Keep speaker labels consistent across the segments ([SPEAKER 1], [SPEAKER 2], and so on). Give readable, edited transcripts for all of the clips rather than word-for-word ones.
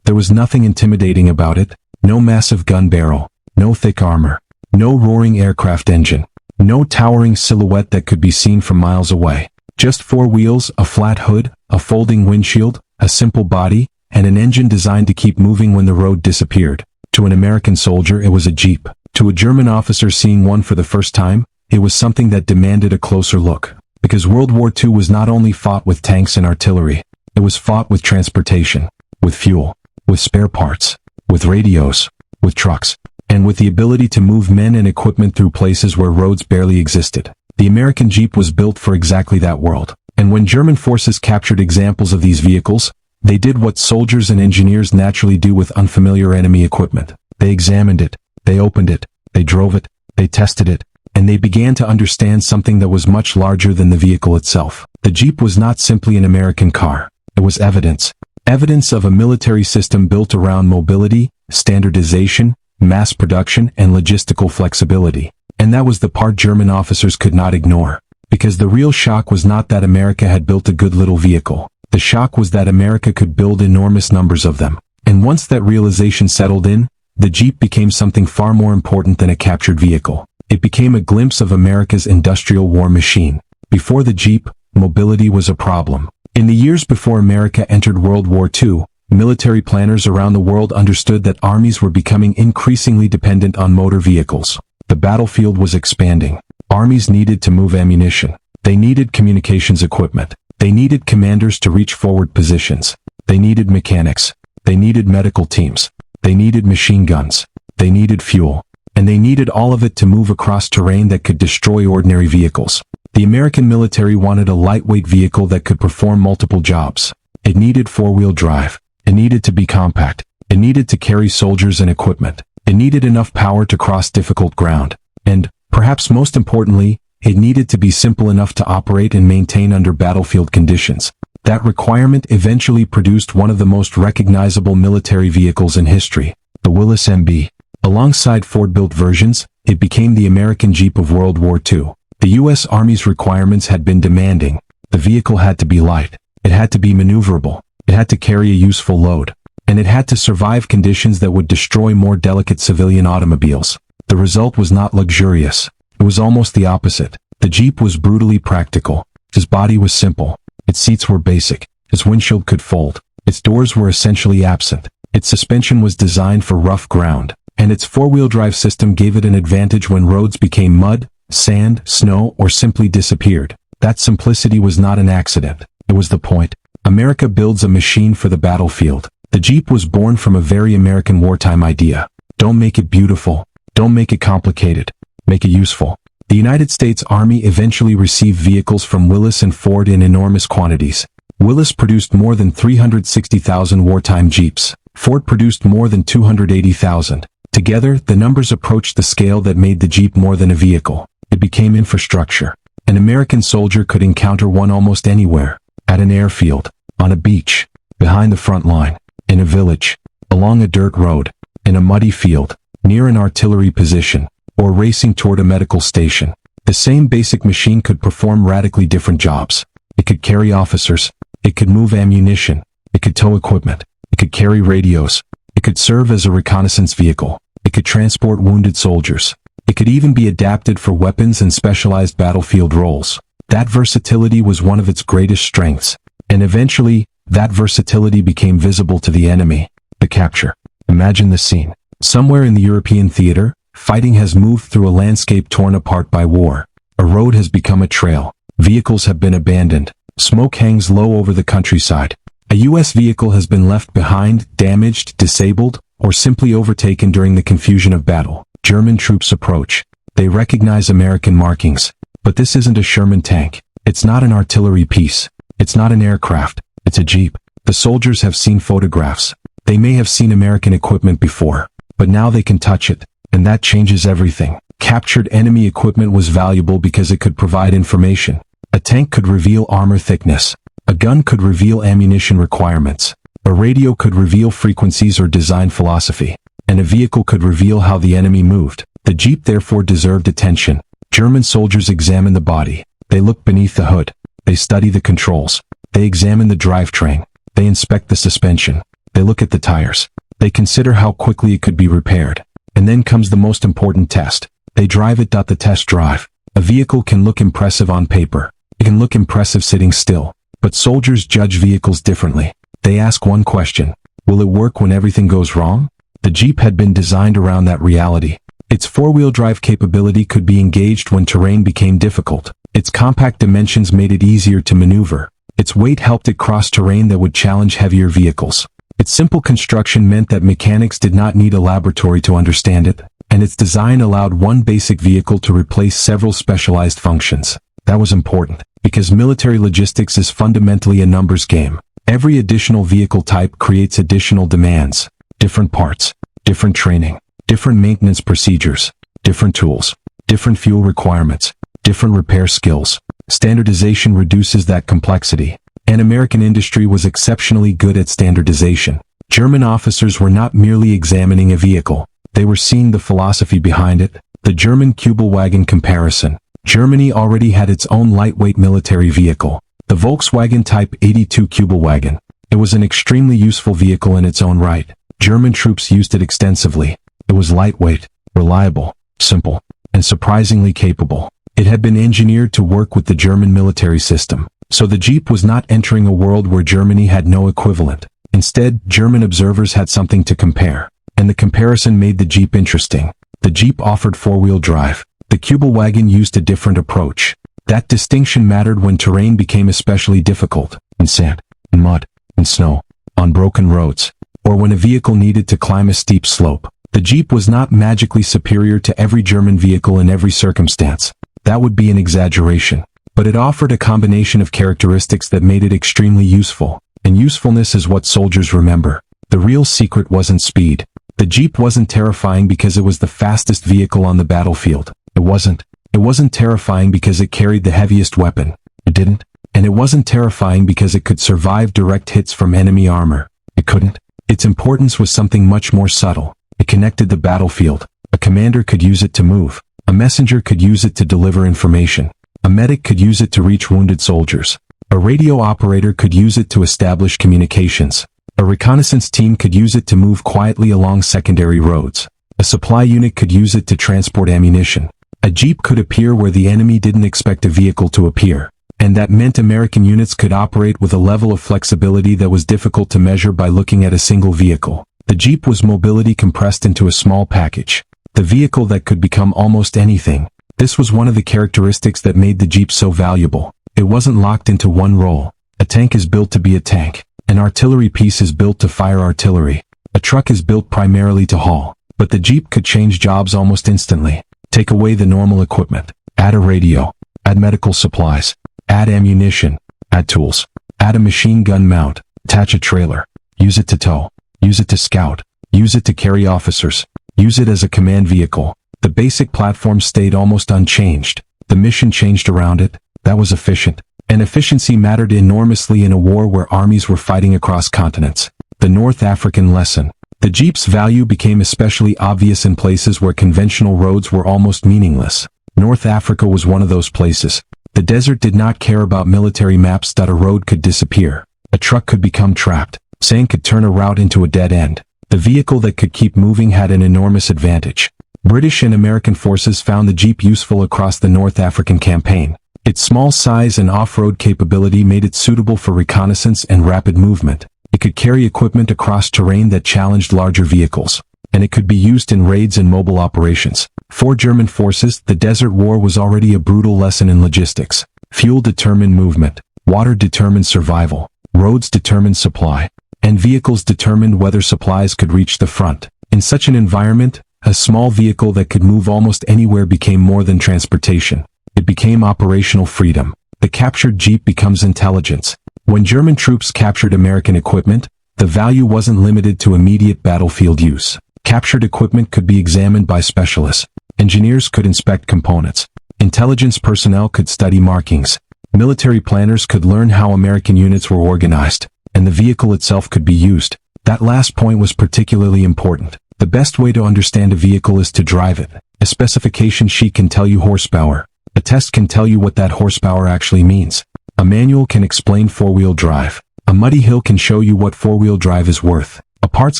[SPEAKER 1] There was nothing intimidating about it, no massive gun barrel, no thick armor, no roaring aircraft engine, no towering silhouette that could be seen from miles away. Just four wheels, a flat hood, a folding windshield, a simple body, and an engine designed to keep moving when the road disappeared. To an American soldier, it was a Jeep. To a German officer seeing one for the first time, it was something that demanded a closer look. Because World War II was not only fought with tanks and artillery, it was fought with transportation, with fuel, with spare parts, with radios, with trucks, and with the ability to move men and equipment through places where roads barely existed. The American Jeep was built for exactly that world. And when German forces captured examples of these vehicles, they did what soldiers and engineers naturally do with unfamiliar enemy equipment. They examined it, they opened it, they drove it, they tested it, and they began to understand something that was much larger than the vehicle itself. The Jeep was not simply an American car. It was evidence. Evidence of a military system built around mobility, standardization, mass production, and logistical flexibility. And that was the part German officers could not ignore. Because the real shock was not that America had built a good little vehicle. The shock was that America could build enormous numbers of them. And once that realization settled in, the Jeep became something far more important than a captured vehicle. It became a glimpse of America's industrial war machine. Before the Jeep, mobility was a problem. In the years before America entered World War II, military planners around the world understood that armies were becoming increasingly dependent on motor vehicles. The battlefield was expanding. Armies needed to move ammunition. They needed communications equipment. They needed commanders to reach forward positions. They needed mechanics. They needed medical teams. They needed machine guns. They needed fuel. And they needed all of it to move across terrain that could destroy ordinary vehicles. The American military wanted a lightweight vehicle that could perform multiple jobs. It needed four-wheel drive. It needed to be compact. It needed to carry soldiers and equipment. It needed enough power to cross difficult ground. And, perhaps most importantly, it needed to be simple enough to operate and maintain under battlefield conditions. That requirement eventually produced one of the most recognizable military vehicles in history, the Willys MB. Alongside Ford-built versions, it became the American Jeep of World War II. The U.S. Army's requirements had been demanding. The vehicle had to be light. It had to be maneuverable. It had to carry a useful load. And it had to survive conditions that would destroy more delicate civilian automobiles. The result was not luxurious. It was almost the opposite. The Jeep was brutally practical. Its body was simple. Its seats were basic. Its windshield could fold. Its doors were essentially absent. Its suspension was designed for rough ground. And its four-wheel drive system gave it an advantage when roads became mud, sand, snow, or simply disappeared. That simplicity was not an accident. It was the point. America builds a machine for the battlefield. The Jeep was born from a very American wartime idea. Don't make it beautiful. Don't make it complicated. Make it useful. The United States Army eventually received vehicles from Willys and Ford in enormous quantities. Willys produced more than 360,000 wartime Jeeps. Ford produced more than 280,000. Together, the numbers approached the scale that made the Jeep more than a vehicle. It became infrastructure. An American soldier could encounter one almost anywhere. At an airfield, on a beach, behind the front line, in a village, along a dirt road, in a muddy field, near an artillery position, or racing toward a medical station. The same basic machine could perform radically different jobs. It could carry officers. It could move ammunition. It could tow equipment. It could carry radios. It could serve as a reconnaissance vehicle. It could transport wounded soldiers. It could even be adapted for weapons and specialized battlefield roles. That versatility was one of its greatest strengths. And eventually, that versatility became visible to the enemy. The capture. Imagine the scene. Somewhere in the European theater, fighting has moved through a landscape torn apart by war. A road has become a trail. Vehicles have been abandoned. Smoke hangs low over the countryside. A U.S. vehicle has been left behind, damaged, disabled, or simply overtaken during the confusion of battle. German troops approach. They recognize American markings. But this isn't a Sherman tank. It's not an artillery piece. It's not an aircraft. It's a Jeep. The soldiers have seen photographs. They may have seen American equipment before, but now they can touch it. And that changes everything. Captured enemy equipment was valuable because it could provide information. A tank could reveal armor thickness. A gun could reveal ammunition requirements. A radio could reveal frequencies or design philosophy. And a vehicle could reveal how the enemy moved. The Jeep therefore deserved attention. German soldiers examine the body. They look beneath the hood. They study the controls. They examine the drivetrain. They inspect the suspension. They look at the tires. They consider how quickly it could be repaired. And then comes the most important test. They drive it. The test drive. A vehicle can look impressive on paper. It can look impressive sitting still. But soldiers judge vehicles differently. They ask one question. Will it work when everything goes wrong? The Jeep had been designed around that reality. Its four-wheel drive capability could be engaged when terrain became difficult. Its compact dimensions made it easier to maneuver. Its weight helped it cross terrain that would challenge heavier vehicles. Its simple construction meant that mechanics did not need a laboratory to understand it, and its design allowed one basic vehicle to replace several specialized functions. That was important, because military logistics is fundamentally a numbers game. Every additional vehicle type creates additional demands. Different parts, different training, different maintenance procedures, different tools, different fuel requirements, different repair skills. Standardization reduces that complexity. And American industry was exceptionally good at standardization. German officers were not merely examining a vehicle. They were seeing the philosophy behind it. The German Kübelwagen comparison. Germany already had its own lightweight military vehicle, the Volkswagen Type 82 Kübelwagen. It was an extremely useful vehicle in its own right. German troops used it extensively. It was lightweight, reliable, simple, and surprisingly capable. It had been engineered to work with the German military system. So the Jeep was not entering a world where Germany had no equivalent. Instead, German observers had something to compare. And the comparison made the Jeep interesting. The Jeep offered four-wheel drive. The Kübelwagen used a different approach. That distinction mattered when terrain became especially difficult, in sand, in mud, in snow, on broken roads, or when a vehicle needed to climb a steep slope. The Jeep was not magically superior to every German vehicle in every circumstance. That would be an exaggeration. But it offered a combination of characteristics that made it extremely useful. And usefulness is what soldiers remember. The real secret wasn't speed. The Jeep wasn't terrifying because it was the fastest vehicle on the battlefield. It wasn't terrifying because it carried the heaviest weapon. It didn't. And it wasn't terrifying because it could survive direct hits from enemy armor. It couldn't. Its importance was something much more subtle. It connected the battlefield. A commander could use it to move. A messenger could use it to deliver information. A medic could use it to reach wounded soldiers. A radio operator could use it to establish communications. A reconnaissance team could use it to move quietly along secondary roads. A supply unit could use it to transport ammunition. A Jeep could appear where the enemy didn't expect a vehicle to appear. And that meant American units could operate with a level of flexibility that was difficult to measure by looking at a single vehicle. The Jeep was mobility compressed into a small package. The vehicle that could become almost anything. This was one of the characteristics that made the Jeep so valuable. It wasn't locked into one role. A tank is built to be a tank. An artillery piece is built to fire artillery. A truck is built primarily to haul. But the Jeep could change jobs almost instantly. Take away the normal equipment. Add a radio. Add medical supplies. Add ammunition. Add tools. Add a machine gun mount. Attach a trailer. Use it to tow. Use it to scout. Use it to carry officers. Use it as a command vehicle. The basic platform stayed almost unchanged. The mission changed around it. That was efficient. And efficiency mattered enormously in a war where armies were fighting across continents. The North African lesson. The Jeep's value became especially obvious in places where conventional roads were almost meaningless. North Africa was one of those places. The desert did not care about military maps. A road could disappear. A truck could become trapped. Sand could turn a route into a dead end. The vehicle that could keep moving had an enormous advantage. British and American forces found the Jeep useful across the North African campaign. Its small size and off-road capability made it suitable for reconnaissance and rapid movement. It could carry equipment across terrain that challenged larger vehicles. And it could be used in raids and mobile operations. For German forces, the Desert War was already a brutal lesson in logistics. Fuel determined movement. Water determined survival. Roads determined supply. And vehicles determined whether supplies could reach the front. In such an environment, a small vehicle that could move almost anywhere became more than transportation. It became operational freedom. The captured Jeep becomes intelligence. When German troops captured American equipment, the value wasn't limited to immediate battlefield use. Captured equipment could be examined by specialists. Engineers could inspect components. Intelligence personnel could study markings. Military planners could learn how American units were organized. And the vehicle itself could be used. That last point was particularly important. The best way to understand a vehicle is to drive it. A specification sheet can tell you horsepower. A test can tell you what that horsepower actually means. A manual can explain four-wheel drive. A muddy hill can show you what four-wheel drive is worth. A parts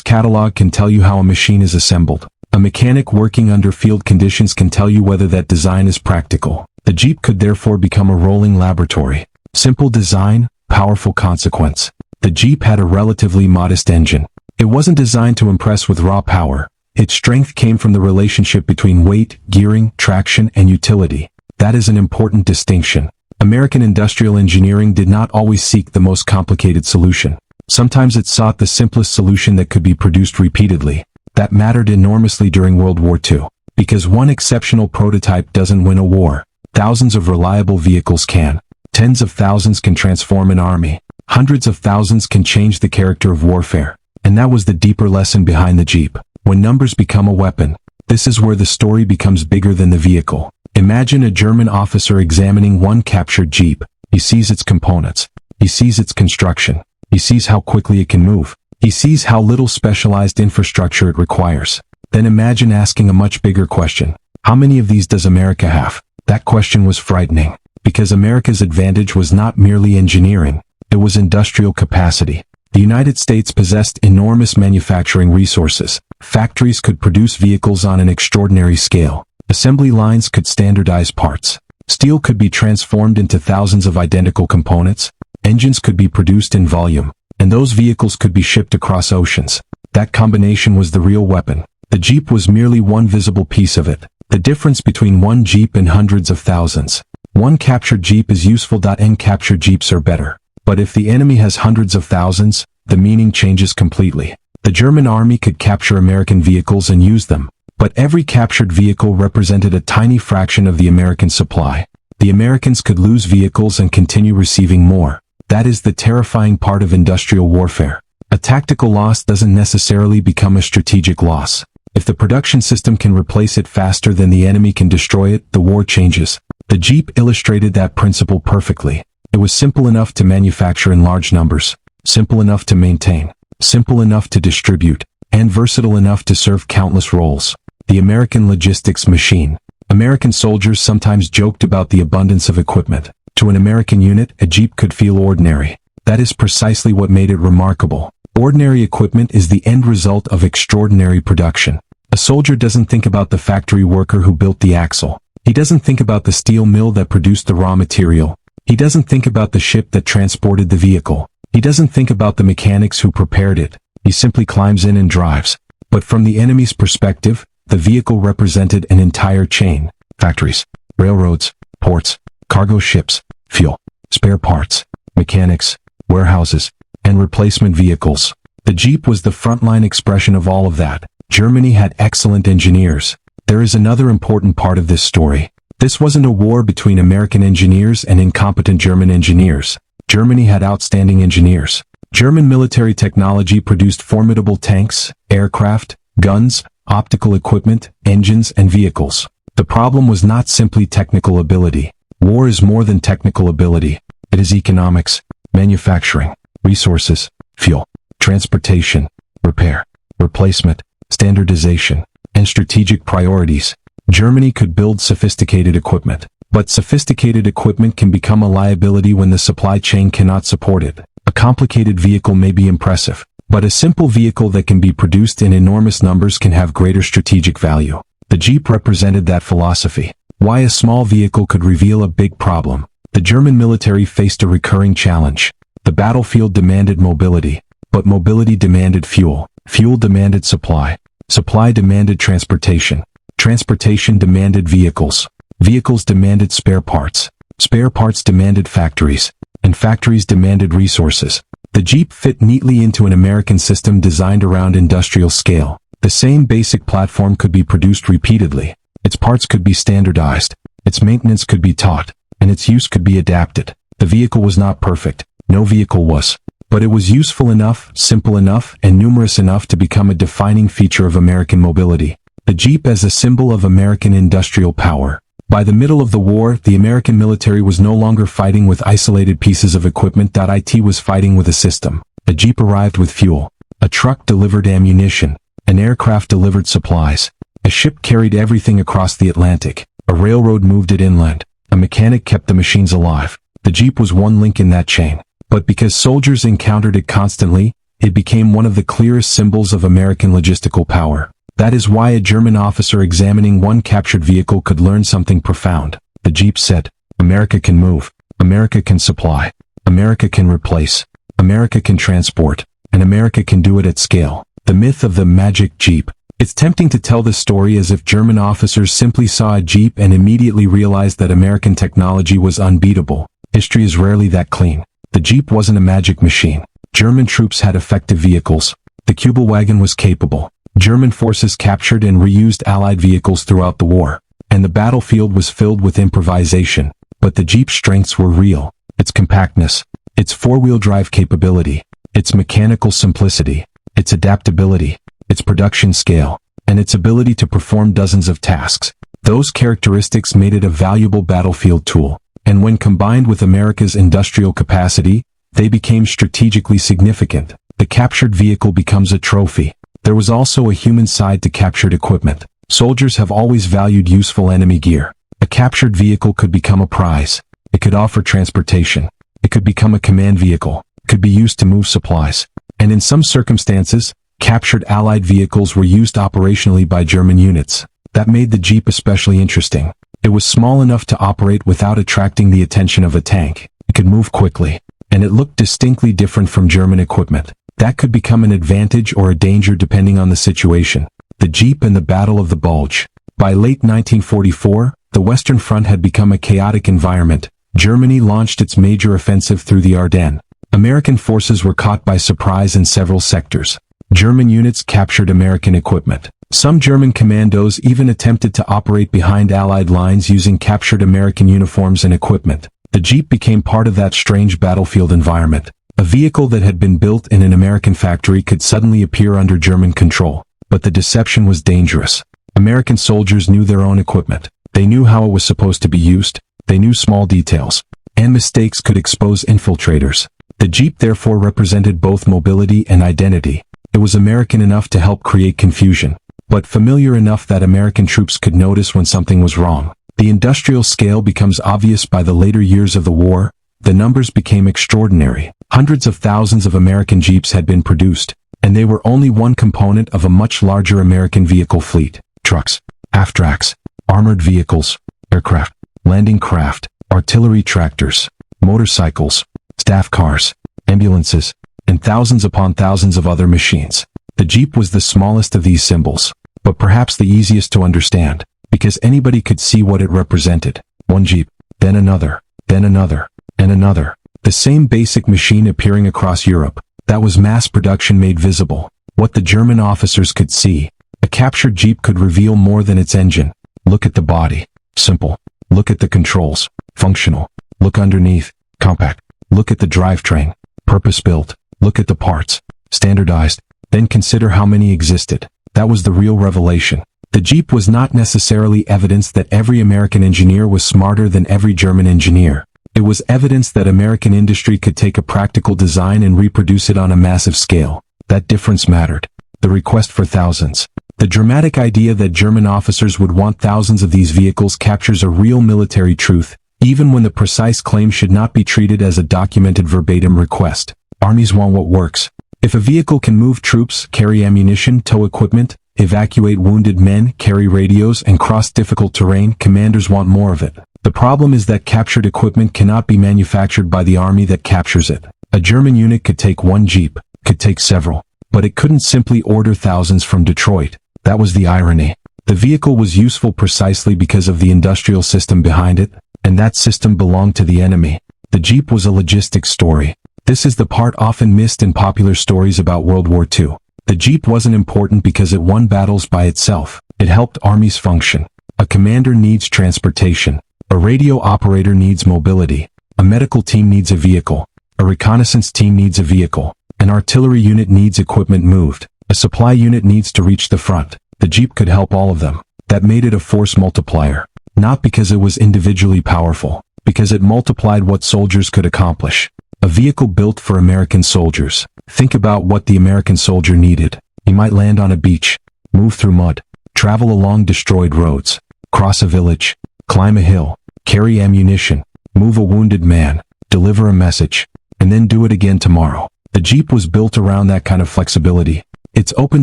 [SPEAKER 1] catalog can tell you how a machine is assembled. A mechanic working under field conditions can tell you whether that design is practical. The Jeep could therefore become a rolling laboratory. Simple design, powerful consequence. The Jeep had a relatively modest engine. It wasn't designed to impress with raw power. Its strength came from the relationship between weight, gearing, traction, and utility. That is an important distinction. American industrial engineering did not always seek the most complicated solution. Sometimes it sought the simplest solution that could be produced repeatedly. That mattered enormously during World War II. Because one exceptional prototype doesn't win a war. Thousands of reliable vehicles can. Tens of thousands can transform an army. Hundreds of thousands can change the character of warfare. And that was the deeper lesson behind the Jeep. When numbers become a weapon, this is where the story becomes bigger than the vehicle. Imagine a German officer examining one captured Jeep. He sees its components. He sees its construction. He sees how quickly it can move. He sees how little specialized infrastructure it requires. Then imagine asking a much bigger question. How many of these does America have? That question was frightening. Because America's advantage was not merely engineering. It was industrial capacity. The United States possessed enormous manufacturing resources. Factories could produce vehicles on an extraordinary scale. Assembly lines could standardize parts. Steel could be transformed into thousands of identical components. Engines could be produced in volume. And those vehicles could be shipped across oceans. That combination was the real weapon. The Jeep was merely one visible piece of it. The difference between one Jeep and hundreds of thousands. One captured Jeep is useful. N captured Jeeps are better. But if the enemy has hundreds of thousands, the meaning changes completely. The German army could capture American vehicles and use them. But every captured vehicle represented a tiny fraction of the American supply. The Americans could lose vehicles and continue receiving more. That is the terrifying part of industrial warfare. A tactical loss doesn't necessarily become a strategic loss. If the production system can replace it faster than the enemy can destroy it, the war changes. The Jeep illustrated that principle perfectly. It was simple enough to manufacture in large numbers, simple enough to maintain, simple enough to distribute, and versatile enough to serve countless roles. The American logistics machine. American soldiers sometimes joked about the abundance of equipment. To an American unit, a Jeep could feel ordinary. That is precisely what made it remarkable. Ordinary equipment is the end result of extraordinary production. A soldier doesn't think about the factory worker who built the axle. He doesn't think about the steel mill that produced the raw material. He doesn't think about the ship that transported the vehicle. He doesn't think about the mechanics who prepared it. He simply climbs in and drives. But from the enemy's perspective, the vehicle represented an entire chain. Factories, railroads, ports, cargo ships, fuel, spare parts, mechanics, warehouses, and replacement vehicles. The Jeep was the frontline expression of all of that. Germany had excellent engineers. There is another important part of this story. This wasn't a war between American engineers and incompetent German engineers. Germany had outstanding engineers. German military technology produced formidable tanks, aircraft, guns, optical equipment, engines, and vehicles. The problem was not simply technical ability. War is more than technical ability. It is economics, manufacturing, resources, fuel, transportation, repair, replacement, standardization, and strategic priorities. Germany could build sophisticated equipment, but sophisticated equipment can become a liability when the supply chain cannot support it. A complicated vehicle may be impressive, but a simple vehicle that can be produced in enormous numbers can have greater strategic value. The Jeep represented that philosophy. Why a small vehicle could reveal a big problem. The German military faced a recurring challenge. The battlefield demanded mobility, but mobility demanded fuel. Fuel demanded supply. Supply demanded transportation. Transportation demanded vehicles. Vehicles demanded spare parts. Spare parts demanded factories. And factories demanded resources. The Jeep fit neatly into an American system designed around industrial scale. The same basic platform could be produced repeatedly. Its parts could be standardized. Its maintenance could be taught. And its use could be adapted. The vehicle was not perfect. No vehicle was. But it was useful enough, simple enough, and numerous enough to become a defining feature of American mobility. The Jeep as a symbol of American industrial power. By the middle of the war, the American military was no longer fighting with isolated pieces of equipment. It was fighting with a system. A Jeep arrived with fuel. A truck delivered ammunition. An aircraft delivered supplies. A ship carried everything across the Atlantic. A railroad moved it inland. A mechanic kept the machines alive. The Jeep was one link in that chain. But because soldiers encountered it constantly, it became one of the clearest symbols of American logistical power. That is why a German officer examining one captured vehicle could learn something profound. The Jeep said, "America can move, America can supply, America can replace, America can transport, and America can do it at scale." The myth of the magic Jeep. It's tempting to tell this story as if German officers simply saw a Jeep and immediately realized that American technology was unbeatable. History is rarely that clean. The Jeep wasn't a magic machine. German troops had effective vehicles. The Kübelwagen was capable. German forces captured and reused Allied vehicles throughout the war, and the battlefield was filled with improvisation. But the Jeep's strengths were real. Its compactness, its four-wheel drive capability, its mechanical simplicity, its adaptability, its production scale, and its ability to perform dozens of tasks. Those characteristics made it a valuable battlefield tool, and when combined with America's industrial capacity, they became strategically significant. The captured vehicle becomes a trophy. There was also a human side to captured equipment. Soldiers have always valued useful enemy gear. A captured vehicle could become a prize. It could offer transportation. It could become a command vehicle. It could be used to move supplies. And in some circumstances, captured Allied vehicles were used operationally by German units. That made the Jeep especially interesting. It was small enough to operate without attracting the attention of a tank. It could move quickly, and it looked distinctly different from German equipment. That could become an advantage or a danger depending on the situation. The Jeep and the Battle of the Bulge. By late 1944, the Western Front had become a chaotic environment. Germany launched its major offensive through the Ardennes. American forces were caught by surprise in several sectors. German units captured American equipment. Some German commandos even attempted to operate behind Allied lines using captured American uniforms and equipment. The Jeep became part of that strange battlefield environment. A vehicle that had been built in an American factory could suddenly appear under German control. But the deception was dangerous. American soldiers knew their own equipment. They knew how it was supposed to be used. They knew small details. And mistakes could expose infiltrators. The Jeep therefore represented both mobility and identity. It was American enough to help create confusion, but familiar enough that American troops could notice when something was wrong. The industrial scale becomes obvious by the later years of the war. The numbers became extraordinary. Hundreds of thousands of American Jeeps had been produced, and they were only one component of a much larger American vehicle fleet. Trucks, half-tracks, armored vehicles, aircraft, landing craft, artillery tractors, motorcycles, staff cars, ambulances, and thousands upon thousands of other machines. The Jeep was the smallest of these symbols, but perhaps the easiest to understand, because anybody could see what it represented. One Jeep, then another, and another. The same basic machine appearing across Europe. That was mass production made visible. What the German officers could see. A captured Jeep could reveal more than its engine. Look at the body. Simple. Look at the controls. Functional. Look underneath. Compact. Look at the drivetrain. Purpose-built. Look at the parts. Standardized. Then consider how many existed. That was the real revelation. The Jeep was not necessarily evidence that every American engineer was smarter than every German engineer. It was evidence that American industry could take a practical design and reproduce it on a massive scale. That difference mattered. The request for thousands. The dramatic idea that German officers would want thousands of these vehicles captures a real military truth, even when the precise claim should not be treated as a documented verbatim request. Armies want what works. If a vehicle can move troops, carry ammunition, tow equipment, evacuate wounded men, carry radios, and cross difficult terrain, commanders want more of it. The problem is that captured equipment cannot be manufactured by the army that captures it. A German unit could take one Jeep, could take several, but it couldn't simply order thousands from Detroit. That was the irony. The vehicle was useful precisely because of the industrial system behind it, and that system belonged to the enemy. The Jeep was a logistics story. This is the part often missed in popular stories about World War II. The Jeep wasn't important because it won battles by itself. It helped armies function. A commander needs transportation. A radio operator needs mobility. A medical team needs a vehicle. A reconnaissance team needs a vehicle. An artillery unit needs equipment moved. A supply unit needs to reach the front. The Jeep could help all of them. That made it a force multiplier. Not because it was individually powerful, because it multiplied what soldiers could accomplish. A vehicle built for American soldiers. Think about what the American soldier needed. He might land on a beach, move through mud, travel along destroyed roads, cross a village, climb a hill, carry ammunition, move a wounded man, deliver a message, and then do it again tomorrow. The Jeep was built around that kind of flexibility. Its open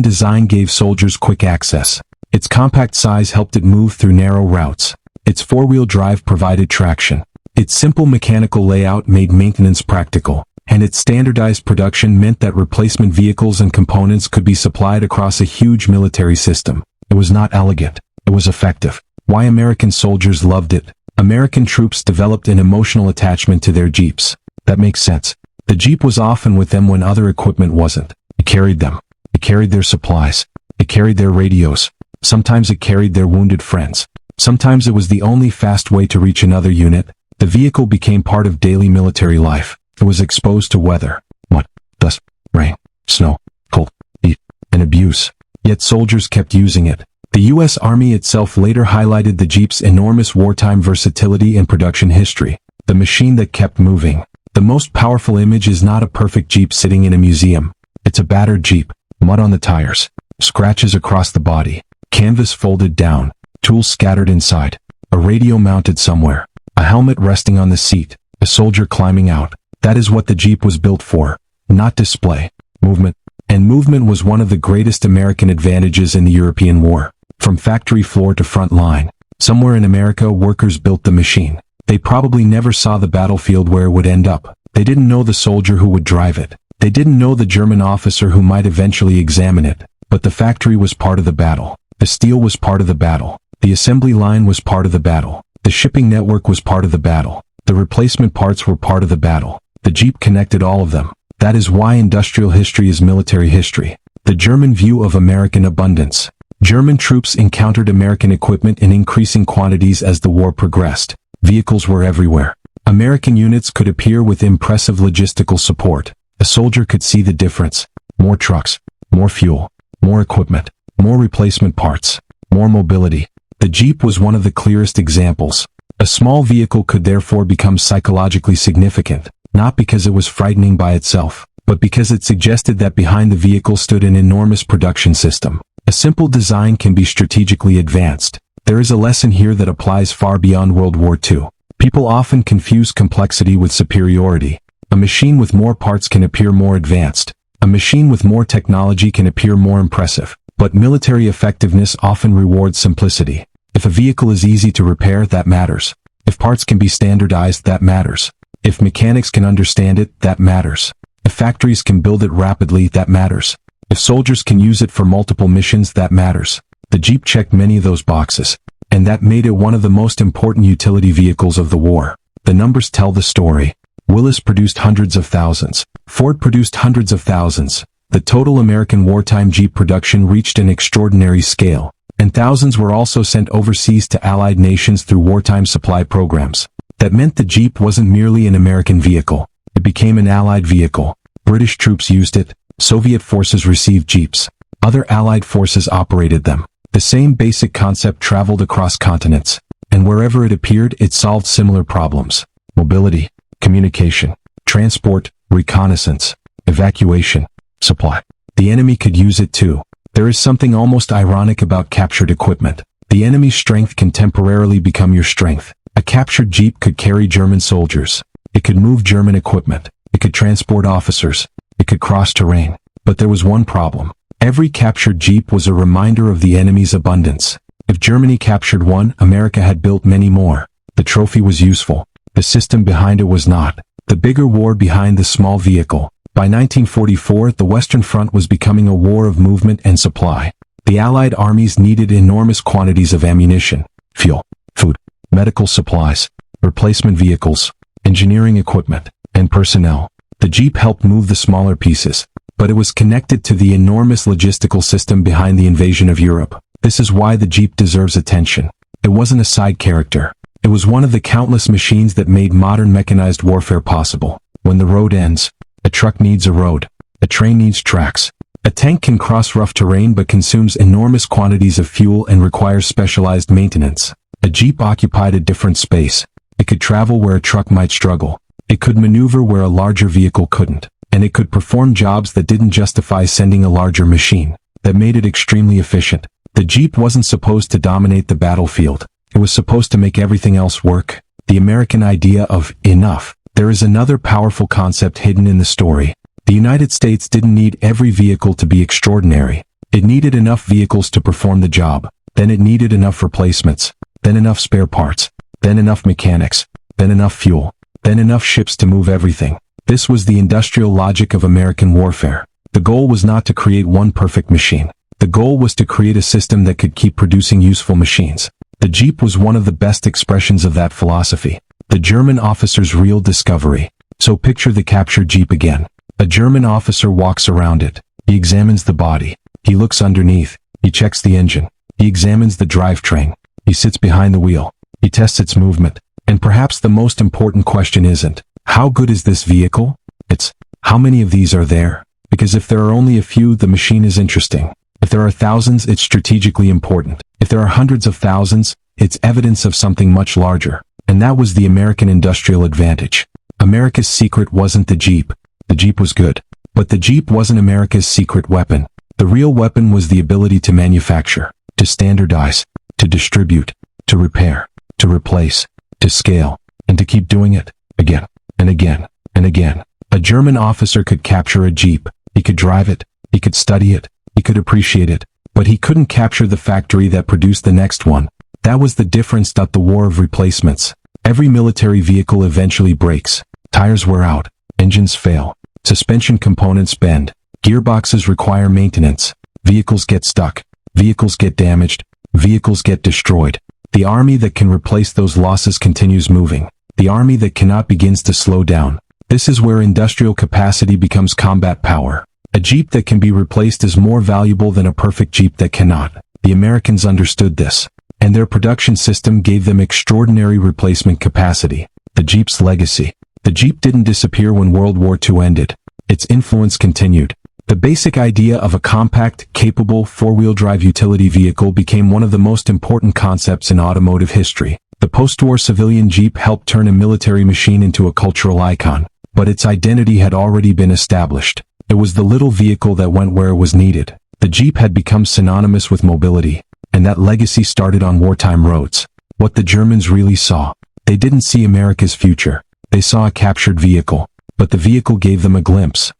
[SPEAKER 1] design gave soldiers quick access. Its compact size helped it move through narrow routes. Its four-wheel drive provided traction. Its simple mechanical layout made maintenance practical. And its standardized production meant that replacement vehicles and components could be supplied across a huge military system. It was not elegant. It was effective. Why American soldiers loved it? American troops developed an emotional attachment to their Jeeps. That makes sense. The Jeep was often with them when other equipment wasn't. It carried them. It carried their supplies. It carried their radios. Sometimes it carried their wounded friends. Sometimes it was the only fast way to reach another unit. The vehicle became part of daily military life. It was exposed to weather, mud, dust, rain, snow, cold, heat, and abuse. Yet soldiers kept using it. The U.S. Army itself later highlighted the Jeep's enormous wartime versatility and production history. The machine that kept moving. The most powerful image is not a perfect Jeep sitting in a museum. It's a battered Jeep, mud on the tires, scratches across the body, canvas folded down, tools scattered inside, a radio mounted somewhere, a helmet resting on the seat, a soldier climbing out. That is what the Jeep was built for, not display, movement. And movement was one of the greatest American advantages in the European War. From factory floor to front line, somewhere in America workers built the machine. They probably never saw the battlefield where it would end up. They didn't know the soldier who would drive it. They didn't know the German officer who might eventually examine it. But the factory was part of the battle. The steel was part of the battle. The assembly line was part of the battle. The shipping network was part of the battle. The replacement parts were part of the battle. The Jeep connected all of them. That is why industrial history is military history. The German view of American abundance. German troops encountered American equipment in increasing quantities as the war progressed. Vehicles were everywhere. American units could appear with impressive logistical support. A soldier could see the difference. More trucks, more fuel, more equipment, more replacement parts, more mobility. The Jeep was one of the clearest examples. A small vehicle could therefore become psychologically significant. Not because it was frightening by itself, but because it suggested that behind the vehicle stood an enormous production system. A simple design can be strategically advanced. There is a lesson here that applies far beyond World War II. People often confuse complexity with superiority. A machine with more parts can appear more advanced. A machine with more technology can appear more impressive. But military effectiveness often rewards simplicity. If a vehicle is easy to repair, that matters. If parts can be standardized, that matters. If mechanics can understand it, that matters. If factories can build it rapidly, that matters. If soldiers can use it for multiple missions, that matters. The Jeep checked many of those boxes, and that made it one of the most important utility vehicles of the war. The numbers tell the story. Willis produced hundreds of thousands. Ford produced hundreds of thousands. The total American wartime Jeep production reached an extraordinary scale, and thousands were also sent overseas to Allied nations through wartime supply programs. That meant the Jeep wasn't merely an American vehicle. It became an Allied vehicle. British troops used it. Soviet forces received Jeeps. Other Allied forces operated them. The same basic concept traveled across continents. And wherever it appeared, it solved similar problems. Mobility, communication, transport, reconnaissance, evacuation, supply. The enemy could use it too. There is something almost ironic about captured equipment. The enemy's strength can temporarily become your strength. A captured Jeep could carry German soldiers. It could move German equipment. It could transport officers. It could cross terrain. But there was one problem. Every captured Jeep was a reminder of the enemy's abundance. If Germany captured one, America had built many more. The trophy was useful. The system behind it was not. The bigger war behind the small vehicle. By 1944, the Western Front was becoming a war of movement and supply. The Allied armies needed enormous quantities of ammunition, fuel, food, medical supplies, replacement vehicles, engineering equipment, and personnel. The Jeep helped move the smaller pieces, but it was connected to the enormous logistical system behind the invasion of Europe. This is why the Jeep deserves attention. It wasn't a side character. It was one of the countless machines that made modern mechanized warfare possible. When the road ends, a truck needs a road. A train needs tracks. A tank can cross rough terrain but consumes enormous quantities of fuel and requires specialized maintenance. A Jeep occupied a different space. It could travel where a truck might struggle. It could maneuver where a larger vehicle couldn't. And it could perform jobs that didn't justify sending a larger machine. That made it extremely efficient. The Jeep wasn't supposed to dominate the battlefield. It was supposed to make everything else work. The American idea of enough. There is another powerful concept hidden in the story. The United States didn't need every vehicle to be extraordinary. It needed enough vehicles to perform the job. Then it needed enough replacements. Then enough spare parts. Then enough mechanics. Then enough fuel. Then enough ships to move everything. This was the industrial logic of American warfare. The goal was not to create one perfect machine. The goal was to create a system that could keep producing useful machines. The Jeep was one of the best expressions of that philosophy. The German officer's real discovery. So picture the captured Jeep again. A German officer walks around it. He examines the body. He looks underneath. He checks the engine. He examines the drivetrain. He sits behind the wheel. He tests its movement. And perhaps the most important question isn't, how good is this vehicle? It's, how many of these are there? Because if there are only a few, the machine is interesting. If there are thousands, it's strategically important. If there are hundreds of thousands, it's evidence of something much larger. And that was the American industrial advantage. America's secret wasn't the Jeep. The Jeep was good. But the Jeep wasn't America's secret weapon. The real weapon was the ability to manufacture, to standardize, to distribute, to repair, to replace, to scale, and to keep doing it, again, and again, and again. A German officer could capture a Jeep. He could drive it. He could study it. He could appreciate it. But he couldn't capture the factory that produced the next one. That was the difference. The war of replacements. Every military vehicle eventually breaks. Tires wear out. Engines fail. Suspension components bend. Gearboxes require maintenance. Vehicles get stuck. Vehicles get damaged. Vehicles get destroyed. The army that can replace those losses continues moving. The army that cannot begins to slow down. This is where industrial capacity becomes combat power. A Jeep that can be replaced is more valuable than a perfect Jeep that cannot. The Americans understood this, and their production system gave them extraordinary replacement capacity. The Jeep's legacy. The Jeep didn't disappear when World War II ended. Its influence continued. The basic idea of a compact, capable, four-wheel drive utility vehicle became one of the most important concepts in automotive history. The post-war civilian Jeep helped turn a military machine into a cultural icon, but its identity had already been established. It was the little vehicle that went where it was needed. The Jeep had become synonymous with mobility, and that legacy started on wartime roads. What the Germans really saw, they didn't see America's future. They saw a captured vehicle, but the vehicle gave them a glimpse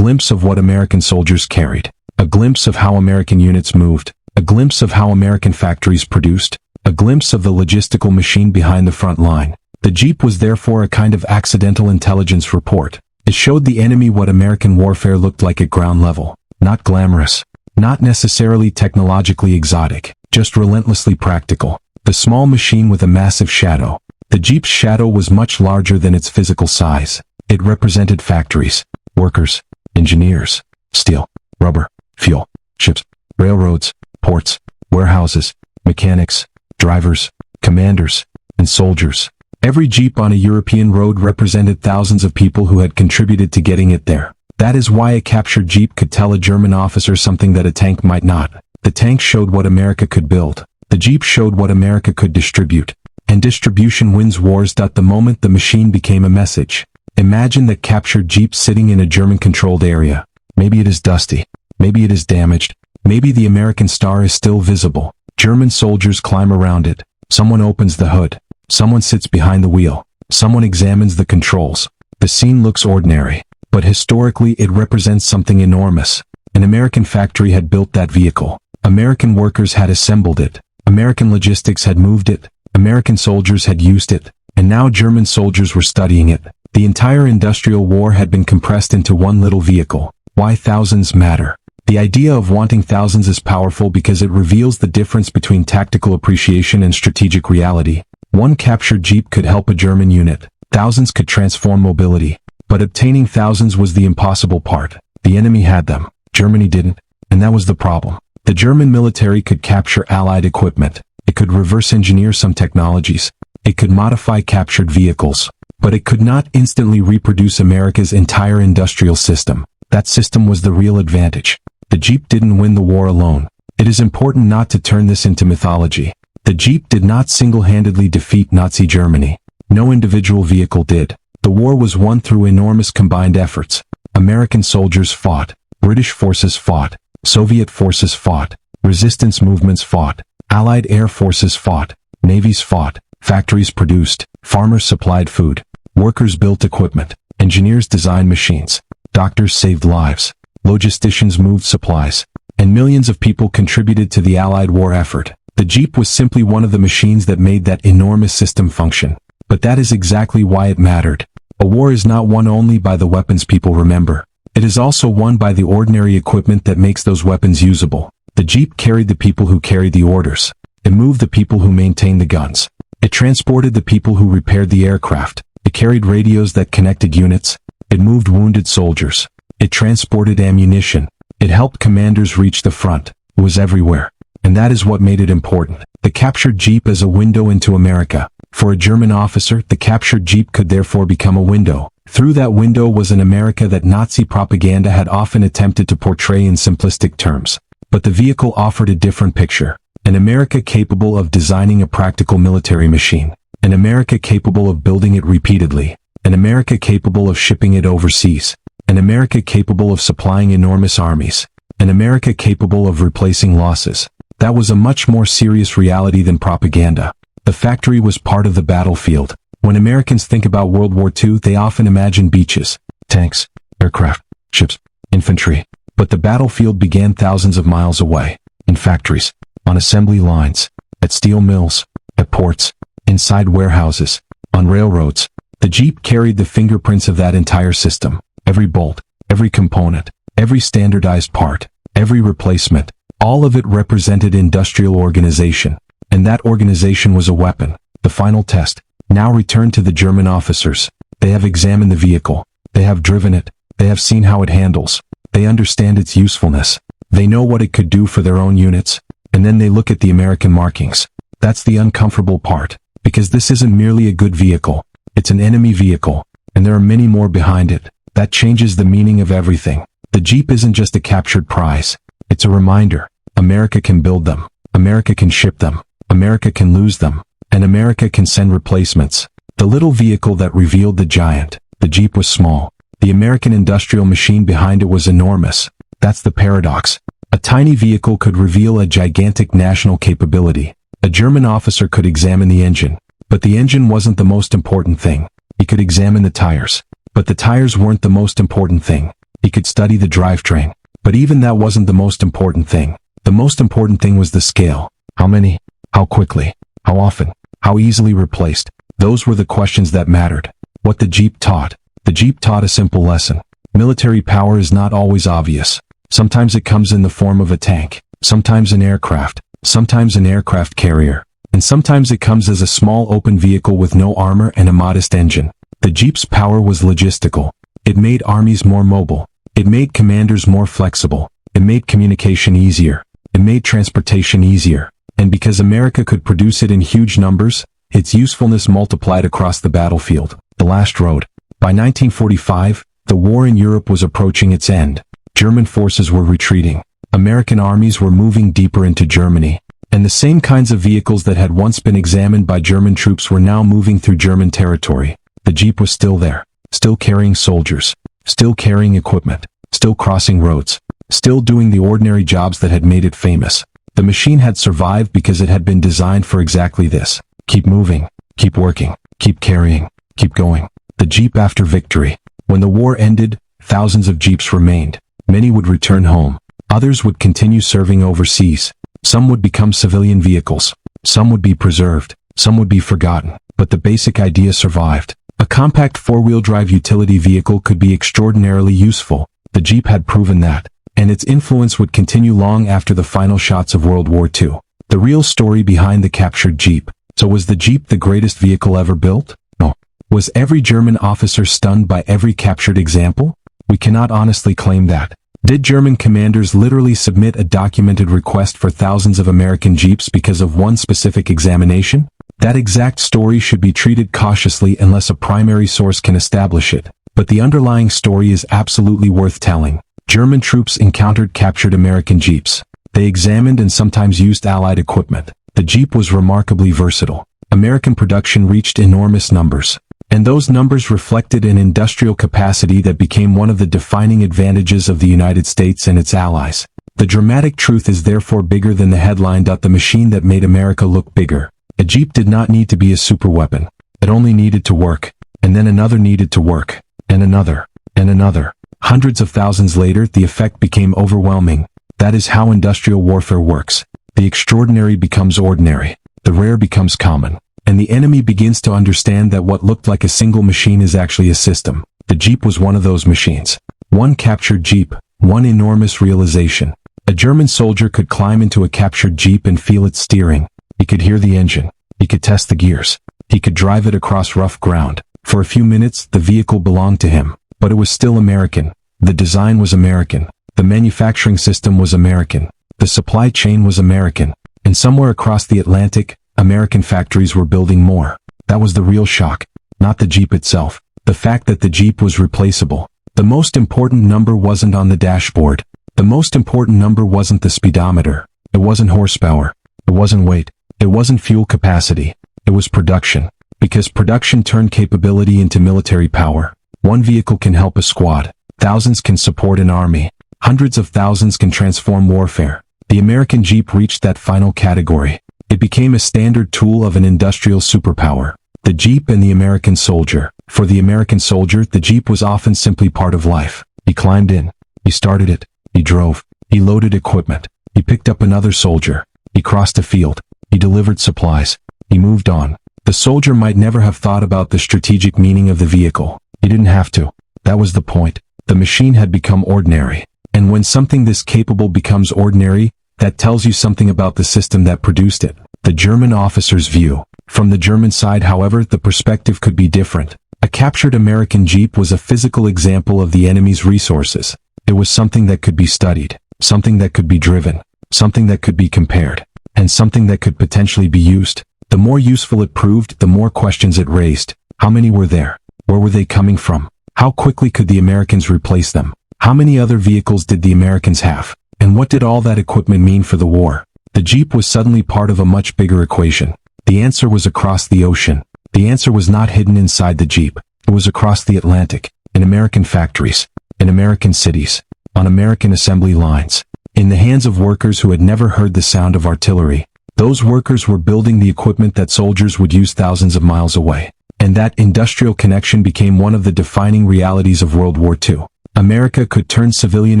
[SPEAKER 1] of what American soldiers carried, a glimpse of how American units moved, a glimpse of how American factories produced, a glimpse of the logistical machine behind the front line. The Jeep was therefore a kind of accidental intelligence report. It showed the enemy what American warfare looked like at ground level. Not glamorous, not necessarily technologically exotic, just relentlessly practical. The small machine with a massive shadow. The Jeep's shadow was much larger than its physical size. It represented factories, workers, engineers, steel, rubber, fuel, ships, railroads, ports, warehouses, mechanics, drivers, commanders, and soldiers. Every Jeep on a European road represented thousands of people who had contributed to getting it there. That is why a captured Jeep could tell a German officer something that a tank might not. The tank showed what America could build. The Jeep showed what America could distribute. And distribution wins wars. The moment the machine became a message. Imagine that captured Jeep sitting in a German-controlled area. Maybe it is dusty. Maybe it is damaged. Maybe the American star is still visible. German soldiers climb around it. Someone opens the hood. Someone sits behind the wheel. Someone examines the controls. The scene looks ordinary, but historically it represents something enormous. An American factory had built that vehicle. American workers had assembled it. American logistics had moved it. American soldiers had used it. And now German soldiers were studying it. The entire industrial war had been compressed into one little vehicle. Why thousands matter. The idea of wanting thousands is powerful because it reveals the difference between tactical appreciation and strategic reality. One captured Jeep could help a German unit. Thousands could transform mobility. But obtaining thousands was the impossible part. The enemy had them. Germany didn't. And that was the problem. The German military could capture Allied equipment. It could reverse engineer some technologies. It could modify captured vehicles. But it could not instantly reproduce America's entire industrial system. That system was the real advantage. The Jeep didn't win the war alone. It is important not to turn this into mythology. The Jeep did not single-handedly defeat Nazi Germany. No individual vehicle did. The war was won through enormous combined efforts. American soldiers fought. British forces fought. Soviet forces fought. Resistance movements fought. Allied air forces fought. Navies fought. Factories produced. Farmers supplied food. Workers built equipment. Engineers designed machines. Doctors saved lives. Logisticians moved supplies. And millions of people contributed to the Allied war effort. The Jeep was simply one of the machines that made that enormous system function. But that is exactly why it mattered. A war is not won only by the weapons people remember. It is also won by the ordinary equipment that makes those weapons usable. The Jeep carried the people who carried the orders. It moved the people who maintained the guns. It transported the people who repaired the aircraft. It carried radios that connected units. It moved wounded soldiers. It transported ammunition. It helped commanders reach the front. It was everywhere. And that is what made it important. The captured Jeep as a window into America. For a German officer, the captured Jeep could therefore become a window. Through that window was an America that Nazi propaganda had often attempted to portray in simplistic terms. But the vehicle offered a different picture. An America capable of designing a practical military machine. An America capable of building it repeatedly. An America capable of shipping it overseas. An America capable of supplying enormous armies. An America capable of replacing losses. That was a much more serious reality than propaganda. The factory was part of the battlefield. When Americans think about World War II, they often imagine beaches, tanks, aircraft, ships, infantry. But the battlefield began thousands of miles away, in factories, on assembly lines, at steel mills, at ports, inside warehouses, on railroads. The Jeep carried the fingerprints of that entire system. Every bolt, every component, every standardized part, every replacement, all of it represented industrial organization. And that organization was a weapon. The final test. Now return to the German officers. They have examined the vehicle. They have driven it. They have seen how it handles. They understand its usefulness. They know what it could do for their own units. And then they look at the American markings. That's the uncomfortable part. Because this isn't merely a good vehicle. It's an enemy vehicle. And there are many more behind it. That changes the meaning of everything. The Jeep isn't just a captured prize. It's a reminder. America can build them. America can ship them. America can lose them. And America can send replacements. The little vehicle that revealed the giant. The Jeep was small. The American industrial machine behind it was enormous. That's the paradox. A tiny vehicle could reveal a gigantic national capability. A German officer could examine the engine. But the engine wasn't the most important thing. He could examine the tires. But the tires weren't the most important thing. He could study the drivetrain. But even that wasn't the most important thing. The most important thing was the scale. How many? How quickly? How often? How easily replaced? Those were the questions that mattered. What the Jeep taught. The Jeep taught a simple lesson. Military power is not always obvious. Sometimes it comes in the form of a tank. Sometimes an aircraft. Sometimes an aircraft carrier. And sometimes it comes as a small open vehicle with no armor and a modest engine. The Jeep's power was logistical. It made armies more mobile. It made commanders more flexible. It made communication easier. It made transportation easier. And because America could produce it in huge numbers, its usefulness multiplied across the battlefield. The last road. By 1945, the war in Europe was approaching its end. German forces were retreating. American armies were moving deeper into Germany. And the same kinds of vehicles that had once been examined by German troops were now moving through German territory. The Jeep was still there. Still carrying soldiers. Still carrying equipment. Still crossing roads. Still doing the ordinary jobs that had made it famous. The machine had survived because it had been designed for exactly this. Keep moving. Keep working. Keep carrying. Keep going. The Jeep after victory. When the war ended, thousands of Jeeps remained. Many would return home. Others would continue serving overseas. Some would become civilian vehicles. Some would be preserved. Some would be forgotten. But the basic idea survived. A compact four-wheel drive utility vehicle could be extraordinarily useful. The Jeep had proven that. And its influence would continue long after the final shots of World War II. The real story behind the captured Jeep. So was the Jeep the greatest vehicle ever built? No. Was every German officer stunned by every captured example? We cannot honestly claim that. Did German commanders literally submit a documented request for thousands of American Jeeps because of one specific examination? That exact story should be treated cautiously unless a primary source can establish it. But the underlying story is absolutely worth telling. German troops encountered captured American Jeeps. They examined and sometimes used Allied equipment. The Jeep was remarkably versatile. American production reached enormous numbers. And those numbers reflected an industrial capacity that became one of the defining advantages of the United States and its allies. The dramatic truth is therefore bigger than the headline. The machine that made America look bigger. A Jeep did not need to be a superweapon. It only needed to work. And then another needed to work. And another. And another. Hundreds of thousands later, the effect became overwhelming. That is how industrial warfare works. The extraordinary becomes ordinary. The rare becomes common. And the enemy begins to understand that what looked like a single machine is actually a system. The Jeep was one of those machines. One captured Jeep, one enormous realization. A German soldier could climb into a captured Jeep and feel its steering. He could hear the engine. He could test the gears. He could drive it across rough ground. For a few minutes, the vehicle belonged to him. But it was still American. The design was American. The manufacturing system was American. The supply chain was American. And somewhere across the Atlantic, American factories were building more. That was the real shock. Not the Jeep itself. The fact that the Jeep was replaceable. The most important number wasn't on the dashboard. The most important number wasn't the speedometer. It wasn't horsepower. It wasn't weight. It wasn't fuel capacity. It was production. Because production turned capability into military power. One vehicle can help a squad. Thousands can support an army. Hundreds of thousands can transform warfare. The American Jeep reached that final category. It became a standard tool of an industrial superpower. The Jeep and the American soldier. For the American soldier, the Jeep was often simply part of life. He climbed in. He started it. He drove. He loaded equipment. He picked up another soldier. He crossed a field. He delivered supplies. He moved on. The soldier might never have thought about the strategic meaning of the vehicle. He didn't have to. That was the point. The machine had become ordinary. And when something this capable becomes ordinary, that tells you something about the system that produced it. The German officer's view. From the German side, however, the perspective could be different. A captured American Jeep was a physical example of the enemy's resources. It was something that could be studied, something that could be driven, something that could be compared, and something that could potentially be used. The more useful it proved, the more questions it raised. How many were there? Where were they coming from? How quickly could the Americans replace them? How many other vehicles did the Americans have? And what did all that equipment mean for the war? The Jeep was suddenly part of a much bigger equation. The answer was across the ocean. The answer was not hidden inside the Jeep. It was across the Atlantic, in American factories, in American cities, on American assembly lines, in the hands of workers who had never heard the sound of artillery. Those workers were building the equipment that soldiers would use thousands of miles away. And that industrial connection became one of the defining realities of World War II. America could turn civilian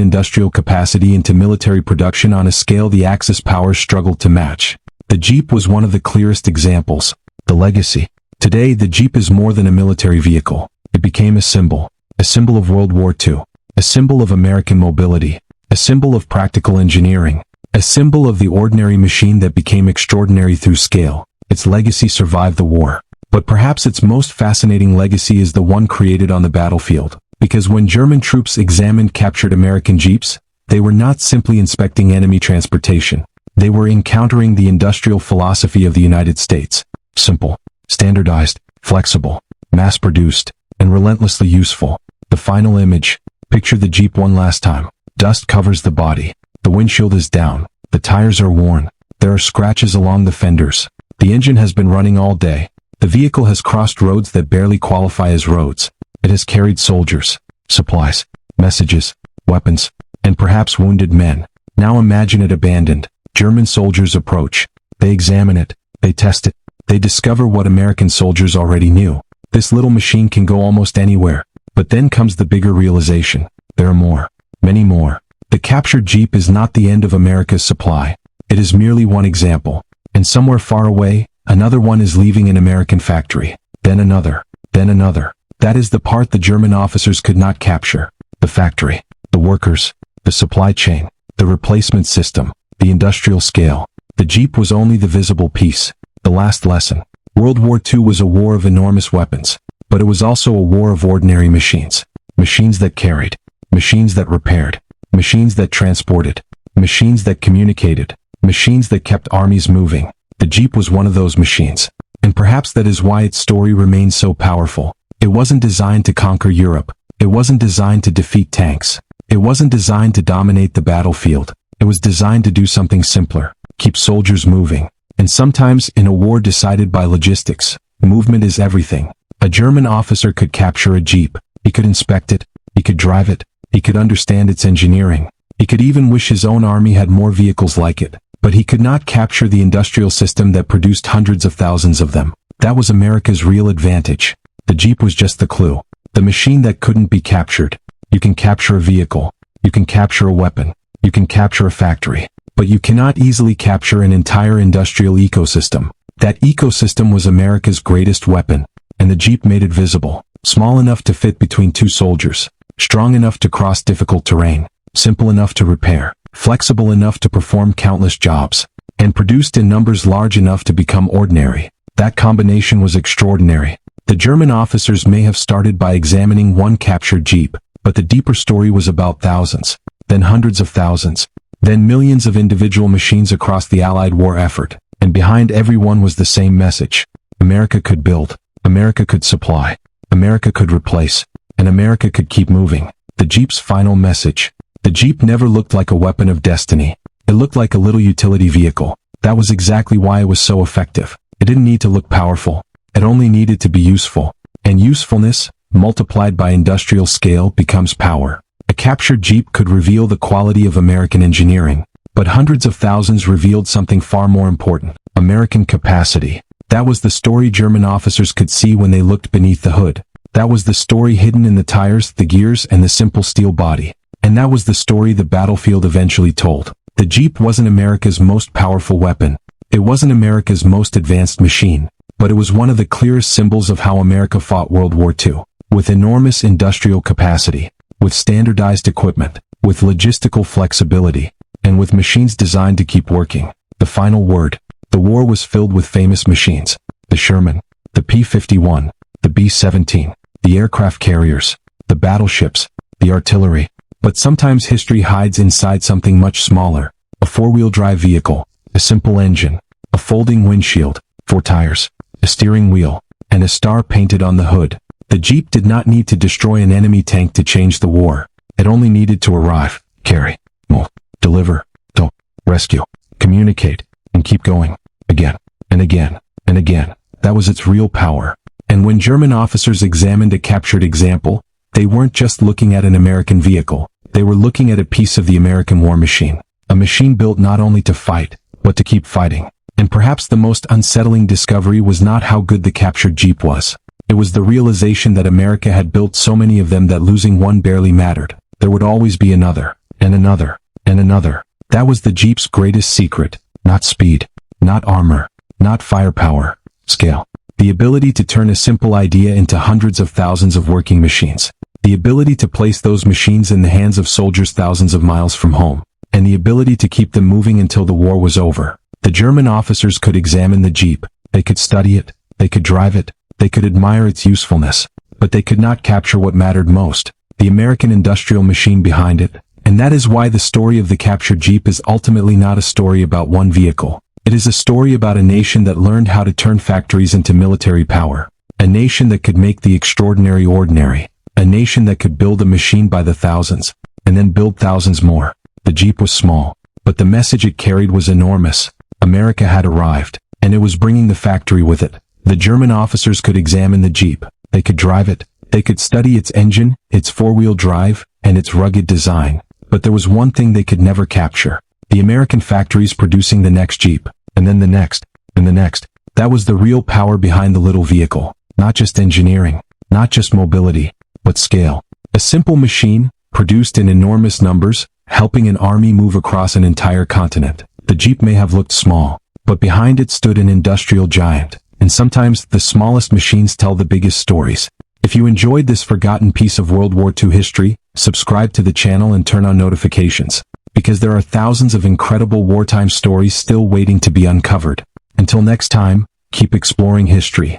[SPEAKER 1] industrial capacity into military production on a scale the Axis powers struggled to match. The Jeep was one of the clearest examples. The legacy. Today, the Jeep is more than a military vehicle. It became a symbol of World War II, a symbol of American mobility, a symbol of practical engineering, a symbol of the ordinary machine that became extraordinary through scale. Its legacy survived the war. But perhaps its most fascinating legacy is the one created on the battlefield. Because when German troops examined captured American Jeeps, they were not simply inspecting enemy transportation. They were encountering the industrial philosophy of the United States. Simple, standardized, flexible, mass-produced, and relentlessly useful. The final image. Picture the Jeep one last time. Dust covers the body. The windshield is down. The tires are worn. There are scratches along the fenders. The engine has been running all day. The vehicle has crossed roads that barely qualify as roads. It has carried soldiers, supplies, messages, weapons, and perhaps wounded men. Now imagine it abandoned. German soldiers approach. They examine it. They test it. They discover what American soldiers already knew. This little machine can go almost anywhere. But then comes the bigger realization. There are more. Many more. The captured Jeep is not the end of America's supply. It is merely one example. And somewhere far away, another one is leaving an American factory. Then another. Then another. That is the part the German officers could not capture. The factory. The workers. The supply chain. The replacement system. The industrial scale. The Jeep was only the visible piece. The last lesson. World War II was a war of enormous weapons. But it was also a war of ordinary machines. Machines that carried. Machines that repaired. Machines that transported. Machines that communicated. Machines that kept armies moving. The Jeep was one of those machines. And perhaps that is why its story remains so powerful. It wasn't designed to conquer Europe. It wasn't designed to defeat tanks. It wasn't designed to dominate the battlefield. It was designed to do something simpler. Keep soldiers moving. And sometimes, in a war decided by logistics, movement is everything. A German officer could capture a Jeep. He could inspect it. He could drive it. He could understand its engineering. He could even wish his own army had more vehicles like it. But he could not capture the industrial system that produced hundreds of thousands of them. That was America's real advantage. The Jeep was just the clue. The machine that couldn't be captured. You can capture a vehicle. You can capture a weapon. You can capture a factory. But you cannot easily capture an entire industrial ecosystem. That ecosystem was America's greatest weapon, and the Jeep made it visible. Small enough to fit between two soldiers. Strong enough to cross difficult terrain. Simple enough to repair. Flexible enough to perform countless jobs. And produced in numbers large enough to become ordinary. That combination was extraordinary. The German officers may have started by examining one captured Jeep, but the deeper story was about thousands, then hundreds of thousands, then millions of individual machines across the Allied war effort. And behind every one was the same message. America could build. America could supply. America could replace. And America could keep moving. The Jeep's final message. The Jeep never looked like a weapon of destiny. It looked like a little utility vehicle. That was exactly why it was so effective. It didn't need to look powerful. It only needed to be useful. And usefulness, multiplied by industrial scale, becomes power. A captured Jeep could reveal the quality of American engineering. But hundreds of thousands revealed something far more important. American capacity. That was the story German officers could see when they looked beneath the hood. That was the story hidden in the tires, the gears, and the simple steel body. And that was the story the battlefield eventually told. The Jeep wasn't America's most powerful weapon. It wasn't America's most advanced machine. But it was one of the clearest symbols of how America fought World War II. With enormous industrial capacity. With standardized equipment. With logistical flexibility. And with machines designed to keep working. The final word. The war was filled with famous machines. The Sherman. The P-51. The B-17. The aircraft carriers. The battleships. The artillery. But sometimes history hides inside something much smaller. A four-wheel drive vehicle. A simple engine. A folding windshield. 4 tires. A steering wheel. And a star painted on the hood. The Jeep did not need to destroy an enemy tank to change the war. It only needed to arrive, carry, move, deliver, tow, rescue, communicate, and keep going. Again, and again, and again. That was its real power. And when German officers examined a captured example, they weren't just looking at an American vehicle. They were looking at a piece of the American war machine. A machine built not only to fight, but to keep fighting. And perhaps the most unsettling discovery was not how good the captured Jeep was. It was the realization that America had built so many of them that losing one barely mattered. There would always be another, and another, and another. That was the Jeep's greatest secret. Not speed, not armor, not firepower, scale. The ability to turn a simple idea into hundreds of thousands of working machines. The ability to place those machines in the hands of soldiers thousands of miles from home. And the ability to keep them moving until the war was over. The German officers could examine the Jeep. They could study it. They could drive it. They could admire its usefulness. But they could not capture what mattered most. The American industrial machine behind it. And that is why the story of the captured Jeep is ultimately not a story about one vehicle. It is a story about a nation that learned how to turn factories into military power. A nation that could make the extraordinary ordinary. A nation that could build a machine by the thousands. And then build thousands more. The Jeep was small. But the message it carried was enormous. America had arrived. And it was bringing the factory with it. The German officers could examine the Jeep. They could drive it. They could study its engine, its four-wheel drive, and its rugged design. But there was one thing they could never capture. The American factories producing the next Jeep. And then the next. And the next. That was the real power behind the little vehicle. Not just engineering. Not just mobility. But scale. A simple machine, produced in enormous numbers, helping an army move across an entire continent. The Jeep may have looked small. But behind it stood an industrial giant. And sometimes, the smallest machines tell the biggest stories. If you enjoyed this forgotten piece of World War II history, subscribe to the channel and turn on notifications. Because there are thousands of incredible wartime stories still waiting to be uncovered. Until next time, keep exploring history.